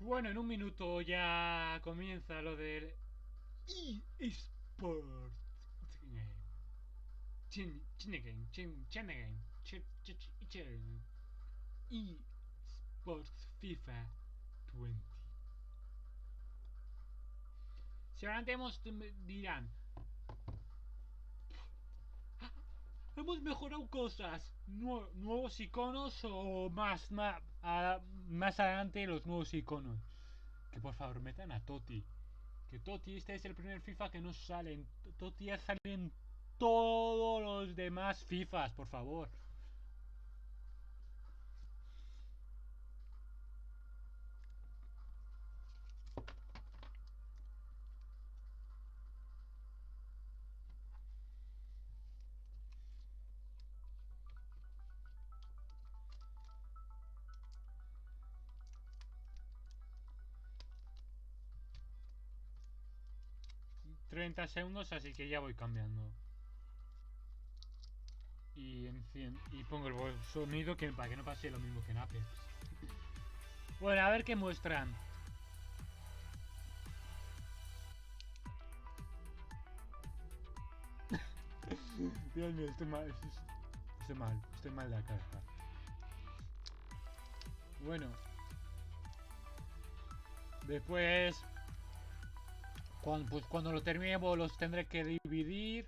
Bueno, en un minuto ya comienza lo del eSports Game. Chine Game, Chine Game, eSports FIFA 20. Seguramente dirán, hemos mejorado cosas, nuevos iconos o más adelante los nuevos iconos. Que por favor metan a Totti. Que Totti, este es el primer FIFA que no sale. Totti ya sale en todos los demás FIFAs, por favor. $30, así que ya voy cambiando. Y pongo el sonido para que no pase lo mismo que en Apex. Bueno, a ver qué muestran. Dios mío, estoy mal. Estoy mal de la cabeza. Bueno. Después, cuando lo terminemos, los tendré que dividir.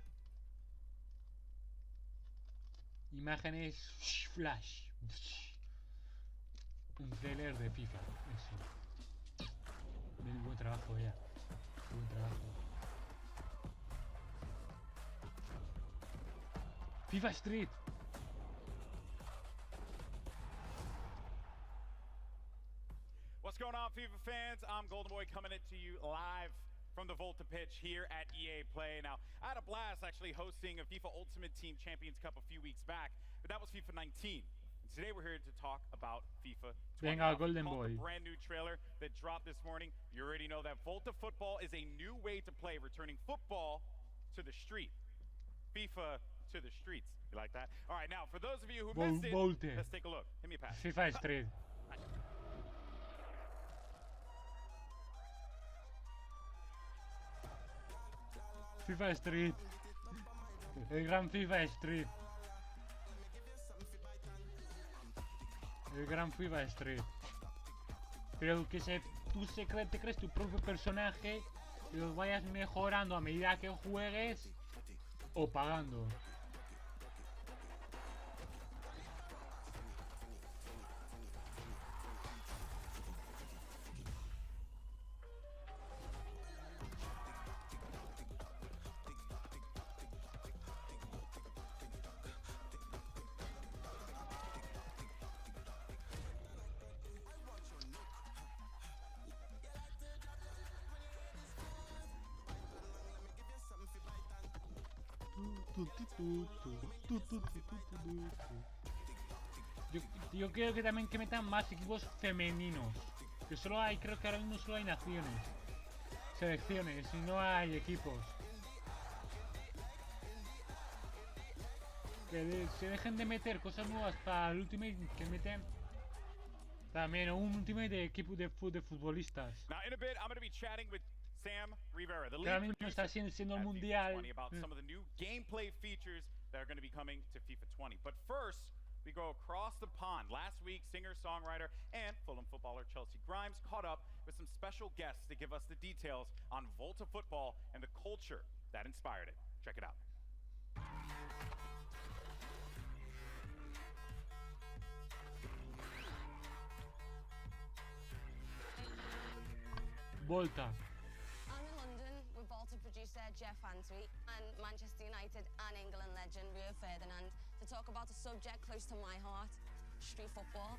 Imágenes flash. Un trailer de FIFA. Eso. Bien, buen trabajo ya. Buen trabajo. FIFA Street. What's going on, FIFA fans? I'm Golden Boy coming to you live from the Volta pitch here at EA Play. Now, I had a blast actually hosting a FIFA Ultimate Team Champions Cup a few weeks back, but that was FIFA 19. And today we're here to talk about FIFA 20. Venga, Golden Boy. The brand new trailer that dropped this morning. You already know that Volta football is a new way to play, returning football to the street. FIFA to the streets. You like that? All right, now for those of you who missed it, let's take a look. Hit me a pass. FIFA Street. FIFA Street. El gran FIFA Street. El gran FIFA Street. Pero que te crees tu propio personaje y los vayas mejorando a medida que juegues o pagando. Yo creo que también que metan más equipos femeninos. Que solo hay, creo que ahora mismo solo hay naciones. Selecciones y no hay equipos. Que se dejen de meter cosas nuevas para el Ultimate, que meten también un Ultimate de equipo de futbolistas. Now in a bit I'm going to be chatting with Sam Rivera, the Que ahora lead mismo está producer siendo el at mundial. FIFA 20, about some of the new gameplay features that are going to be coming to FIFA 20. But first, we go across the pond. Last week, singer-songwriter and Fulham footballer Chelsea Grimes caught up with some special guests to give us the details on Volta football and the culture that inspired it. Check it out. Volta. I'm in London with Volta producer Jeff Antwi and Manchester United and England legend Rio Ferdinand to talk about a subject close to my heart, street football.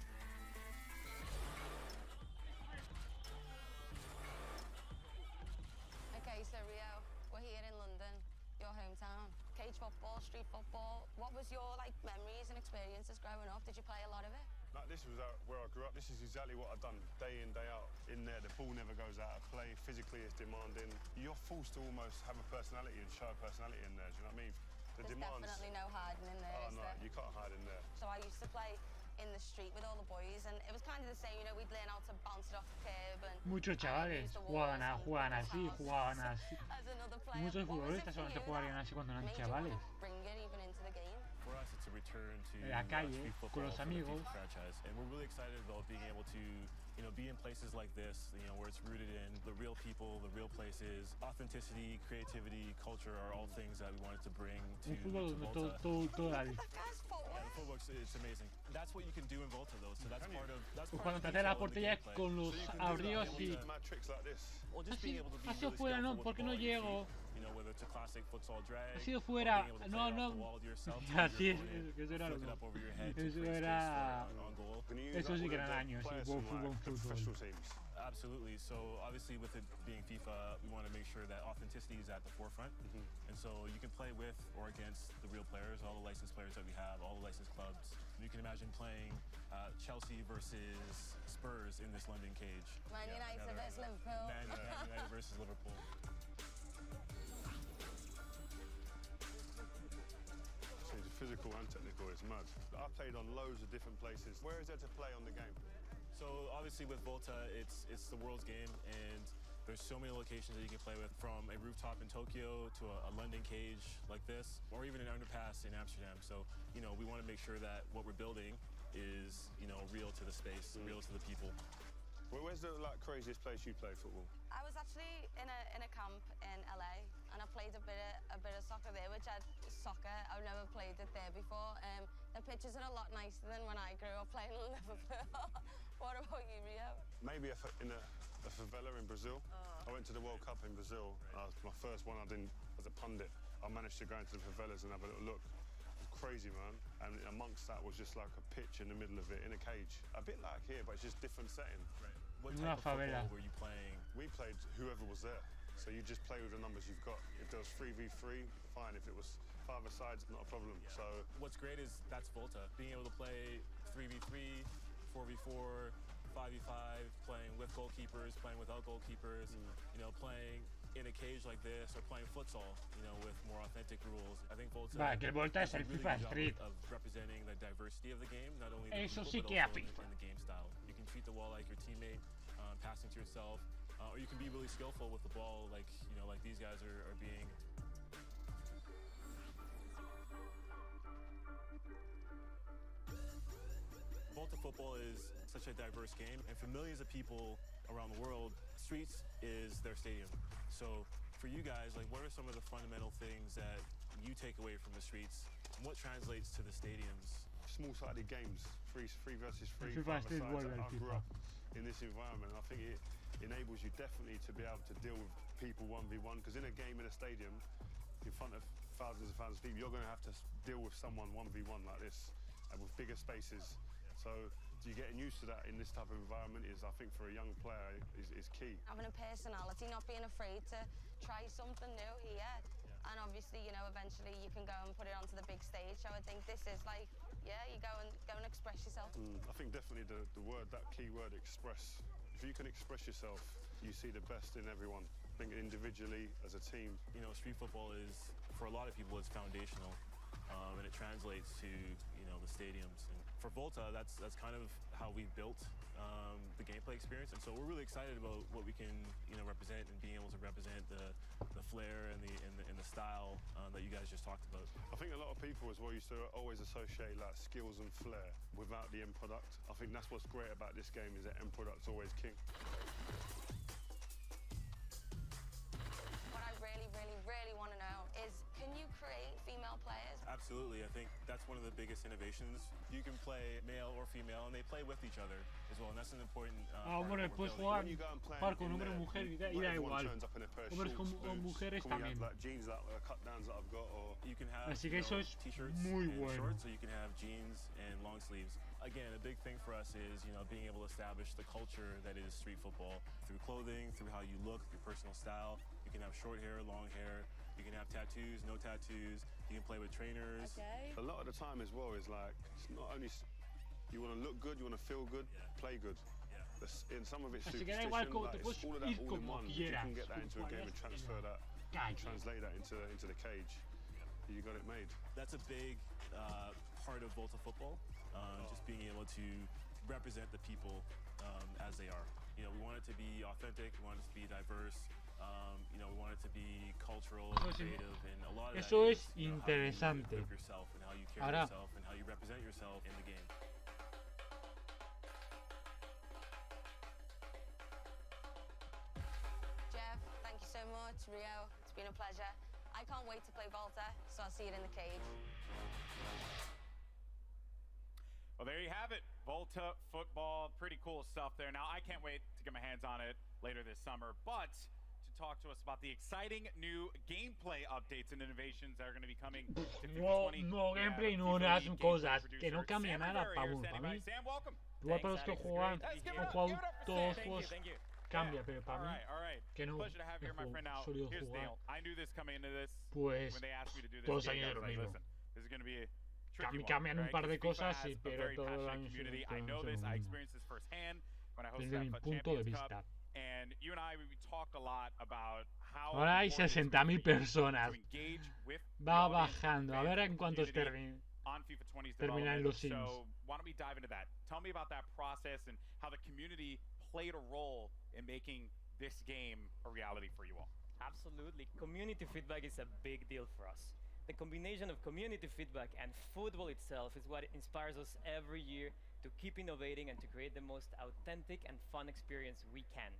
Okay, so Rio, we're here in London, your hometown. Cage football, street football. What was your memories and experiences growing up? Did you play a lot of it? Like, this was where I grew up. This is exactly what I've done day in, day out. In there, the ball never goes out of play. Physically, it's demanding. You're forced to almost have a personality and show a personality in there. Do you know what I mean? There's definitely no hiding in there, Oh, is no, there? you can't hide in there. So I used to play in the street with all the boys, and it was kind of the same. You know, we'd learn how to bounce it off the curb and Muchos chavales use the jugaban, walls and jugaban the así, house jugaban así. as another player. Muchos What was it futbolistas for solamente you jugarían that así cuando eran made you wanna chavales. bring it even into the game? For us, it's a return to En la calle, street con football los for the amigos. FIFA franchise, and we're really excited about being able to, be in places like this, where it's rooted in the real people, the real places. Authenticity, creativity, culture are all things that we wanted to bring to Un fútbol donde Volta. toda That guy's footwork. Yeah, the footwork, it's amazing. That's what you can do in Volta, though. So that's part of Pues part cuando of te the hace la control of the portería gameplay. con los So you can do that, abrios and y do mad tricks like this. Well, just así, being able to be así really fuera, skillful no, with porque the no ball at your llego. feet, whether it's a classic futsal drag, Ha sido or fuera, being able to no, play it off no. the wall to yourself, to Así your es, opponent, que eso era flick lo it up over your head to eso create era- space for on goal. Can you use Eso that sí with que eran the años, sí, players buen from, like, fútbol. professional teams? Absolutely. So obviously, with it being FIFA, we want to make sure that authenticity is at the forefront, and so you can play with or against the real players, all the licensed players that we have, all the licensed clubs. You can imagine playing Chelsea versus Spurs in this London cage. Man United together. versus Liverpool. Man United versus Liverpool. So it's physical and technical, it's mad. I played on loads of different places. Where is there to play on the game? So obviously with Volta, it's the world's game, and there's so many locations that you can play with, from a rooftop in Tokyo to a London cage like this, or even an underpass in Amsterdam. So we want to make sure that what we're building is real to the space, real to the people. Where's the craziest place you play football? I was actually in a camp in LA, and I played a bit of soccer there, which I've never played it there before. The pitches are a lot nicer than when I grew up playing in Liverpool. What about you, Rio? Maybe in a favela in Brazil. I went to the World Cup in Brazil. My first one I did as a pundit. I managed to go into the favelas and have a little look. It was crazy, man. And amongst that was just like a pitch in the middle of it, in a cage. A bit like here, but it's just different setting. Right. What Una type of football favela. were you playing? We played whoever was there. So you just play with the numbers you've got. If there was 3v3, fine. If it was 5-a-sides, not a problem. So What's great is that's Volta. Being able to play 3v3, 4v4, 5v5, playing with goalkeepers, playing without goalkeepers, playing in a cage like this, or playing futsal, with more authentic rules. I think Volta Va, que Volta es does a el really FIFA good job Street. of representing the diversity of the game, not only the Eso people, sí but que also apesta. in the game style. You can treat the wall like your teammate, passing to yourself, or you can be really skillful with the ball, like these guys are being. Volta football is such a diverse game, and for millions of people around the world, streets is their stadium. So for you guys, what are some of the fundamental things that you take away from the streets, and what translates to the stadiums? small-sided games, three versus three, FIFA 5-a-sides. Street Vuelve, I grew FIFA. up in this environment. I think it enables you definitely to be able to deal with people 1v1, because in a game in a stadium, in front of thousands and thousands of people, you're going to have to deal with someone 1v1 like this, and with bigger spaces. So you getting used to that in this type of environment is, I think, for a young player, is key. Having a personality, not being afraid to try something new here. And obviously, eventually you can go and put it onto the big stage. So I think this is you go and express yourself. I think definitely the word, that key word, express. If you can express yourself, you see the best in everyone. I think individually, as a team. Street football is, for a lot of people, it's foundational, and it translates to the stadiums. And for Volta, that's kind of how we built the gameplay experience, and so we're really excited about what we can represent, and being able to represent the flair and the style that you guys just talked about. I think a lot of people as well used to always associate skills and flair without the end product. I think that's what's great about this game, is that end product's always king. What I really, really, really want to know is, can you create female players? Absolutely, I think that's one of the biggest innovations. You can play male or female, and they play with each other as well, and that's an important part of hombre, what puedes we're building. jugar, When you go and play jugar con in hombre o there, mujer y da everyone igual. turns up in a pair of Hombres shorts, o boots. mujeres Can we también. have jeans, cut downs that I've got, or You can have Así que eso es t-shirts muy and bueno. shorts, so you can have jeans and long sleeves. Again, a big thing for us is being able to establish the culture that is street football through clothing, through how you look, your personal style. You can have short hair, long hair. You can have tattoos, no tattoos. You can play with trainers. Okay. a lot of the time as well is it's not only you want to look good, you want to feel good, play good. In some of it's Así que da superstition, igual cómo te it's puedes all of that ir all in como one. If you quieras. can get that into a game and transfer that, Calle. translate that into the cage, you got it made. That's a big part of Volta football. just being able to represent the people as they are. You know, we want it to be authentic, we want it to be diverse, you know, we want it to be cultural, and creative, and a lot of Eso that es is, you know, interesante. how you live yourself and how you carry Ahora, yourself and how you represent yourself in the game. Jeff, thank you so much. Rio, it's been a pleasure. I can't wait to play Volta, so I'll see you in the cage. Well, there you have it. Volta football, pretty cool stuff there. Now, I can't wait to get my hands on it later this summer, but to talk to us about the exciting new gameplay updates and innovations that are going to be coming to FIFA 20. No gameplay, no FIFA nuevas League cosas, gameplay que no producer cambia Sam nada Rivera para here mí. standing by. Sam, welcome. Igual para los que juegan, Let's give it han up, jugado give it up for todos los Sam. juegos, Thank you. cambia, pero para mí, All right. que no Pleasure to have you he here, my friend. Now, solido here's the jugar, deal. I knew this coming into this. pues When they asked me to do this todos los game, I años es was lo like, mismo. listen, this is going to be a tricky one, Cambian un right? par de 'Cause FIFA cosas, has sí, a pero very todo el passionate año community. siempre I know es this. lo I mismo. experienced this firsthand when I hosted Desde mi that punto de Champions Cup. vista. And you and I, we talked a lot about how Ahora hay important it is 60.000 for you personas. to engage with the Va audience, bajando, a fans, ver the en cuántos community on FIFA 20's terminan development. los sims. So why don't we dive into that? Tell me about that process and how the community played a role in making this game a reality for you all. Absolutely. Community feedback is a big deal for us. The combination of community feedback and football itself is what inspires us every year to keep innovating and to create the most authentic and fun experience we can.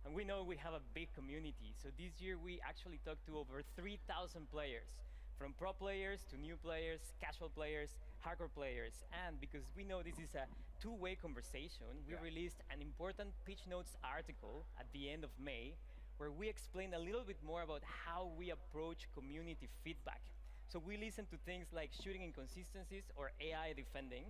And we know we have a big community, so this year we actually talked to over 3,000 players, from pro players to new players, casual players, hardcore players. And because we know this is a two-way conversation, we released an important pitch notes article at the end of May where we explain a little bit more about how we approach community feedback. So we listen to things like shooting inconsistencies or AI defending,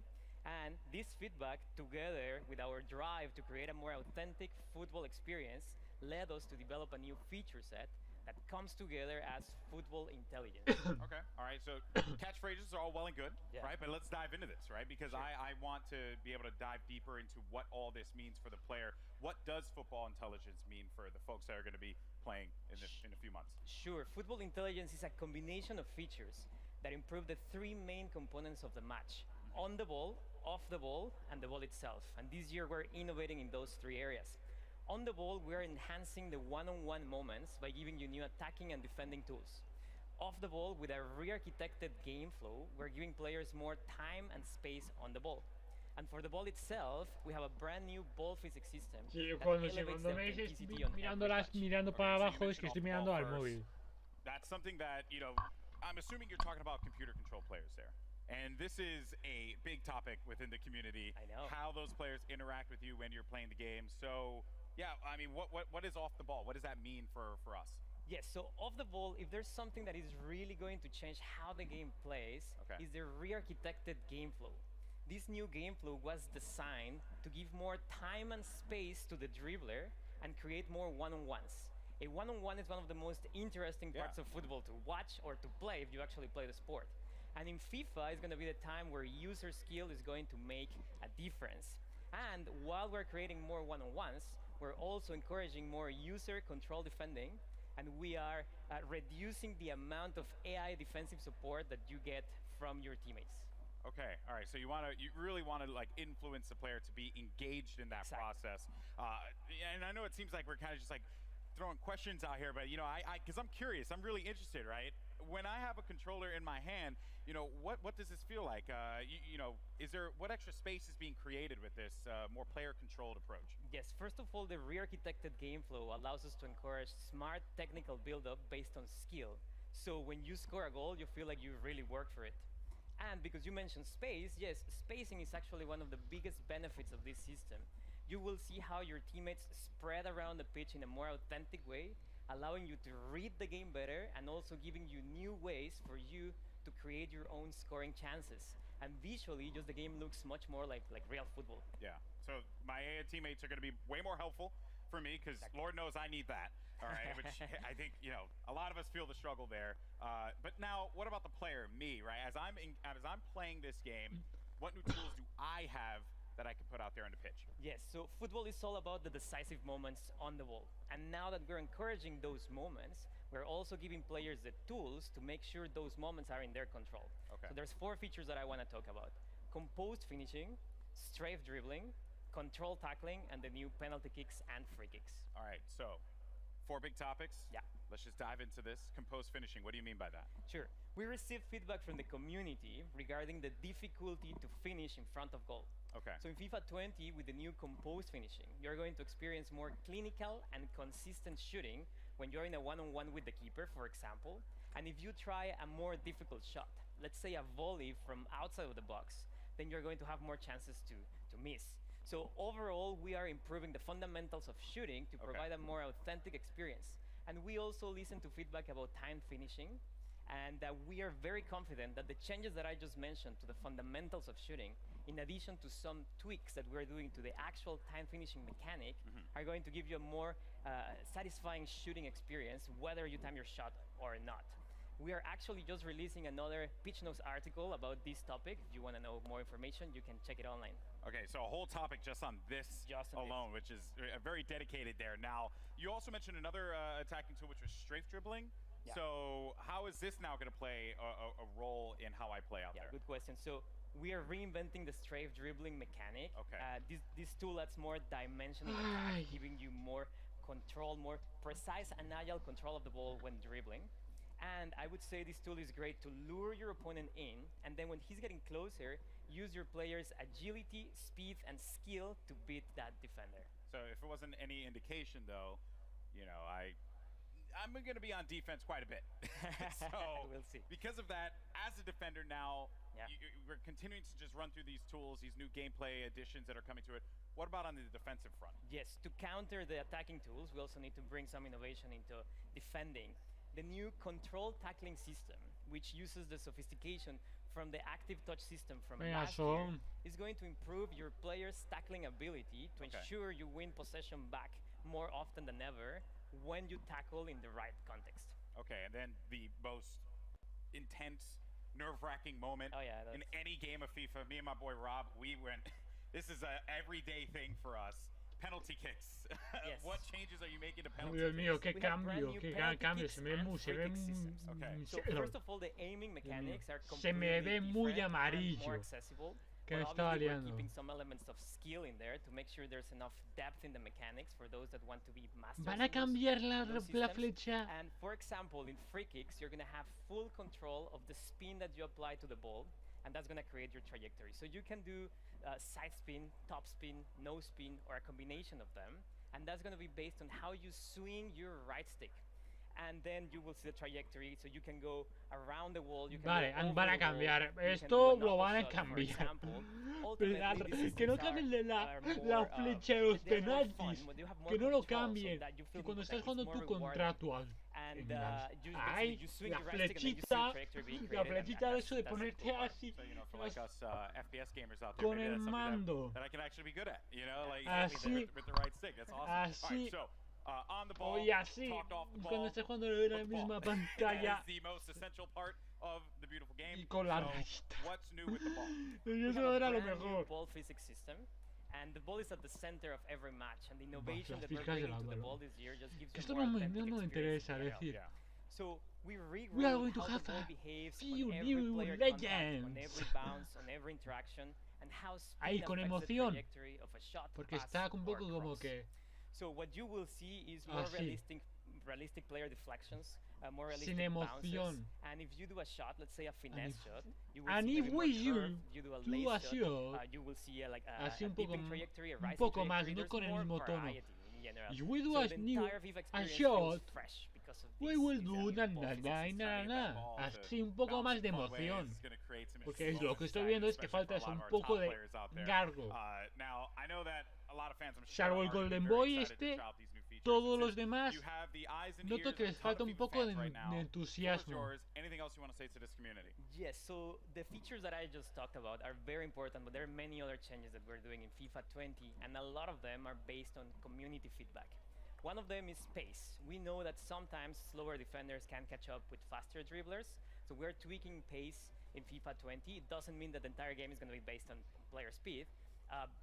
and this feedback, together with our drive to create a more authentic football experience, led us to develop a new feature set that comes together as football intelligence. Okay. All right. So catchphrases are all well and good, Yeah. right? But let's dive into this, right? Because Sure. I want to be able to dive deeper into what all this means for the player. What does football intelligence mean for the folks that are going to be playing in a few months? Sure, football intelligence is a combination of features that improve the three main components of the match: on the ball, off the ball, and the ball itself. And this year we're innovating in those three areas. On the ball, we're enhancing the one-on-one moments by giving you new attacking and defending tools. Off the ball, with a re-architected game flow, we're giving players more time and space on the ball. And for the ball itself, we have a brand new ball physics system Sí, that cuando elevates me the dices authenticity on mirando, every touch. mirando Okay, para so you abajo es que mentioned estoy off the mirando ball al first. móvil. That's something that, I'm assuming you're talking about computer control players there. And this is a big topic within the community. I know. How those players interact with you when you're playing the game. So, yeah, I mean, what is off the ball? What does that mean for us? Yes, so off the ball, if there's something that is really going to change how the game plays, Okay. is the re-architected game flow. This new game flow was designed to give more time and space to the dribbler and create more one-on-ones. A one-on-one is one of the most interesting parts of football to watch or to play if you actually play the sport. And in FIFA, it's going to be the time where user skill is going to make a difference. And while we're creating more one-on-ones, we're also encouraging more user control defending, and we are reducing the amount of AI defensive support that you get from your teammates. Okay, all right. So you really want to like influence the player to be engaged in that Exactly. process. And I know it seems like we're kind of just like throwing questions out here, but because I'm curious, I'm really interested, right? When I have a controller in my hand, what does this feel like? What extra space is being created with this more player-controlled approach? Yes, first of all, the re-architected game flow allows us to encourage smart technical build-up based on skill. So when you score a goal, you feel like you really worked for it. And because you mentioned space, yes, spacing is actually one of the biggest benefits of this system. You will see how your teammates spread around the pitch in a more authentic way, allowing you to read the game better and also giving you new ways for you to create your own scoring chances. And visually, just the game looks much more like real football. Yeah. So my AA teammates are going to be way more helpful for me because Lord knows I need that. All right, which I think a lot of us feel the struggle there. But now, what about the player, me? Right, as I'm playing this game, what new tools do I have that I can put out there on the pitch? Yes, so football is all about the decisive moments on the ball. And now that we're encouraging those moments, we're also giving players the tools to make sure those moments are in their control. Okay. So there's 4 features that I want to talk about. composed finishing, strafe dribbling, control tackling, and the new penalty kicks and free kicks. All right, so 4 big topics. Yeah. Let's just dive into this. Composed finishing, what do you mean by that? Sure. We received feedback from the community regarding the difficulty to finish in front of goal. Okay. So in FIFA 20, with the new composed finishing, you're going to experience more clinical and consistent shooting when you're in a one-on-one with the keeper, for example. And if you try a more difficult shot, let's say a volley from outside of the box, then you're going to have more chances to miss. So overall, we are improving the fundamentals of shooting to provide a more authentic experience. And we also listen to feedback about time finishing, and we are very confident that the changes that I just mentioned to the fundamentals of shooting, in addition to some tweaks that we're doing to the actual time finishing mechanic, are going to give you a more satisfying shooting experience, whether you time your shot or not. We are actually just releasing another Pitch Notes article about this topic. If you want to know more information, you can check it online. Okay, so a whole topic just on this alone, which is very dedicated there. Now, you also mentioned another attacking tool, which was strafe dribbling. Yeah. So how is this now going to play a role in how I play out there? Good question. So we are reinventing the strafe dribbling mechanic. Okay. This tool adds more dimension in attack, giving you more control, more precise and agile control of the ball when dribbling. And I would say this tool is great to lure your opponent in, and then when he's getting closer, use your player's agility, speed, and skill to beat that defender. So if it wasn't any indication, though, you know, I'm going to be on defense quite a bit. So we'll see. Because of that, as a defender now, Yeah. we're continuing to just run through these tools, these new gameplay additions that are coming to it. What about on the defensive front? Yes, to counter the attacking tools, we also need to bring some innovation into defending. The new control tackling system, which uses the sophistication from the active touch system from last year, is going to improve your player's tackling ability to ensure you win possession back more often than ever when you tackle in the right context. Okay, and then the most intense, nerve-wracking moment in any game of FIFA, me and my boy Rob, we went, this is a everyday thing for us. Penalty kicks. Yes. What changes are you making to penalty Dios kicks? mío, qué We have brand cambio, new qué penalty cambio. kicks Se ve and muy, se free ve kick systems. So first of all, the aiming mechanics are Se me completely ve muy different and amarillo. more accessible. Que But estaba obviously we're liando. keeping some elements of skill in there to make sure there's enough depth in the mechanics for those that want to be masters. Van a in those- cambiar in la those systems. flecha. And for example, in free kicks, you're going to have full control of the spin that you apply to the ball, and that's going to create your trajectory. So you can do side spin, top spin, no spin, or a combination of them, and that's going to be based on how you swing your right stick. And then you will see the trajectory, so you can go around the wall. You can Vale, go over van a the wall, cambiar. you can Esto do a lo van a knuckle shot, for cambiar. example. Pero Ultimately, these que no systems cambien are la more, flecha de los they're more fun, penaltis. when you have more Que no lo control, so cambien. that you Que feel cuando like estás it's jugando more tú rewarding. contra tu al. And Ay, basically you swing la your right stick and then you see flechita, your trajectory being la created, and flechita de eso de that's the ponerte cool part. así. So, you know, for like us FPS gamers out there, Con maybe el that's something mando. that I can actually be good at, you know, like Así. with the right stick. That's awesome. All Así. right, so on the ball, Oye, así. talked off the ball, Cuando estás jugando en la with the ball. misma That pantalla. is the most essential part of the beautiful game. Y con la So, rayita. what's new with the ball? Y We eso have a era lo brand new mejor. ball physics system, and the ball is at the center of every match. And the innovation las that we're físicas del bringing to the balón. ball this year just gives Que you esto more no authentic me experience. interesa decir. Yeah. So we We are rewrote going to how have the ball a behaves few on every new player contact, on legends. every bounce, on every interaction, and how Ahí, speed con affects the emoción. trajectory of a shot, Porque pass, está un or poco como cross. que. So what you will see is more Así. realistic player deflections, more Sin realistic bounces. emoción. And if you do a shot, let's say a finesse shot, you will and see if maybe more we curve. You do a do lace a shot, shot, you will see like a así un poco dipping m- trajectory, a un rising poco más, trajectory. no There's con el more mismo tono. variety in general. If we do So a the new entire FIFA a experience shot, feels fresh because of we this will new do ball na physics na system. na Trying to get that ball to así un poco bounce más de in fun ways emoción. is gonna create some Porque es lo que estoy explosive viendo es que especially falta for a es lot un of our poco top de players out there. gargo. Now, I know that a lot of fans, I'm sure, Salvo el are gonna be Golden very Boy excited to este, try out these new features. todos It's los it. demás You have the eyes and noto ears que of les a ton falta of un FIFA poco fans de right now. de Floor is entusiasmo. yours. Anything else you want to say to this community? Yes, so the features that I just talked about are very important, but there are many other changes that we're doing in FIFA 20, and a lot of them are based on community feedback. One of them is pace. We know that sometimes slower defenders can catch up with faster dribblers, so we're tweaking pace in FIFA 20. It doesn't mean that the entire game is going to be based on player speed.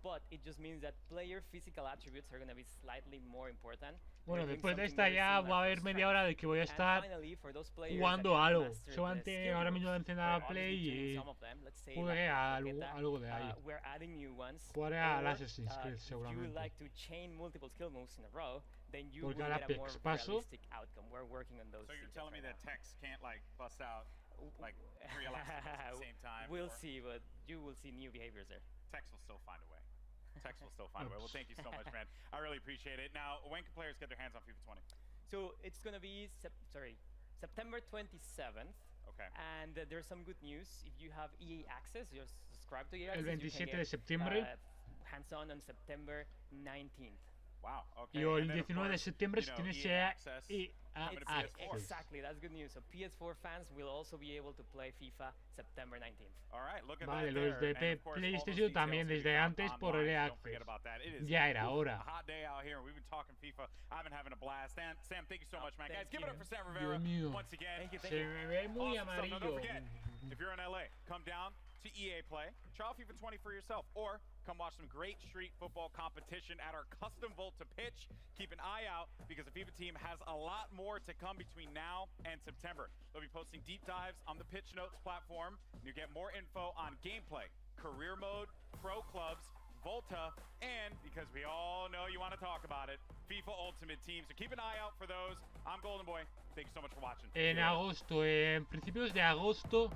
But it just means that player physical attributes are going to be slightly more important. Bueno, We're doing después de something esta very ya similar va a for haber media hora de que voy a strength. estar And finally, for those players jugando that have algo. mastered the Solamente skill ahora groups, mismo voy a encender we're la Play obviously changing y some of them. Let's say jugué la algo, croqueta. algo de ahí. We're adding new ones. Jugaré al Or, Assassin's Creed if you seguramente. like to chain multiple skill moves in a row, then you Porque will ahora get a more Pex paso. realistic outcome. We're working on those. So you're details telling me right that now. Tex can't like bust out like 3 elasticals at the same time? We'll or- see, but you will see new behaviors there. Tex will still find a way. Tex will still find a way. Well, thank you so much, man. I really appreciate it. Now, when can players get their hands on FIFA 20? So it's gonna be September 27th. Okay. And there's some good news. If you have EA access, you're subscribed to EA El access. 27 you de can septiembre. get hands-on on September 19th. Wow. Okay. Y el And then, of 19 de course, septiembre you se know, tiene EA EA access. EA It's Access. Exactly, that's good news. So PS4 fans will also be able to play FIFA September 19th. All right, look at Vale, that los there. de And of course, all those PlayStation también details can be desde found antes por online, EA so don't Access. forget about that. It is Ya era a hora. hot day out here, and we've been talking FIFA. I've been having a blast. Sam, thank you so much, man. thank Guys, give it up you. for Sam Rivera Dios mío. once again. Thank you, thank Se you. me ve muy Awesome stuff. Now, don't amarillo. forget, if you're in LA, come down to EA Play, try out FIFA 20 for yourself, or come watch some great street football competition at our custom Volta pitch. Keep an eye out because the FIFA team has a lot more to come between now and September. They'll be posting deep dives on the Pitch Notes platform. You get more info on gameplay, career mode, pro clubs, Volta, and because we all know you want to talk about it, FIFA Ultimate Team. So keep an eye out for those. I'm Golden Boy. Thank you so much for watching. En agosto, en principios de agosto.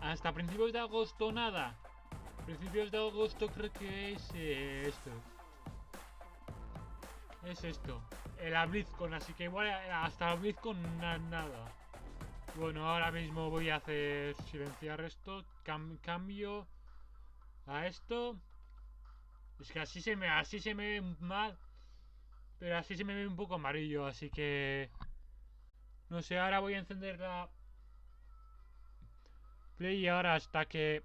Hasta principios de agosto nada. Principios de agosto creo que es esto. Es esto. La BlizzCon, así que igual hasta la BlizzCon nada. Bueno, ahora mismo voy a hacer silenciar esto. Cambio a esto. Es que así se me ve mal. Pero así se me ve un poco amarillo, así que... No sé, ahora voy a encender la Play y ahora hasta que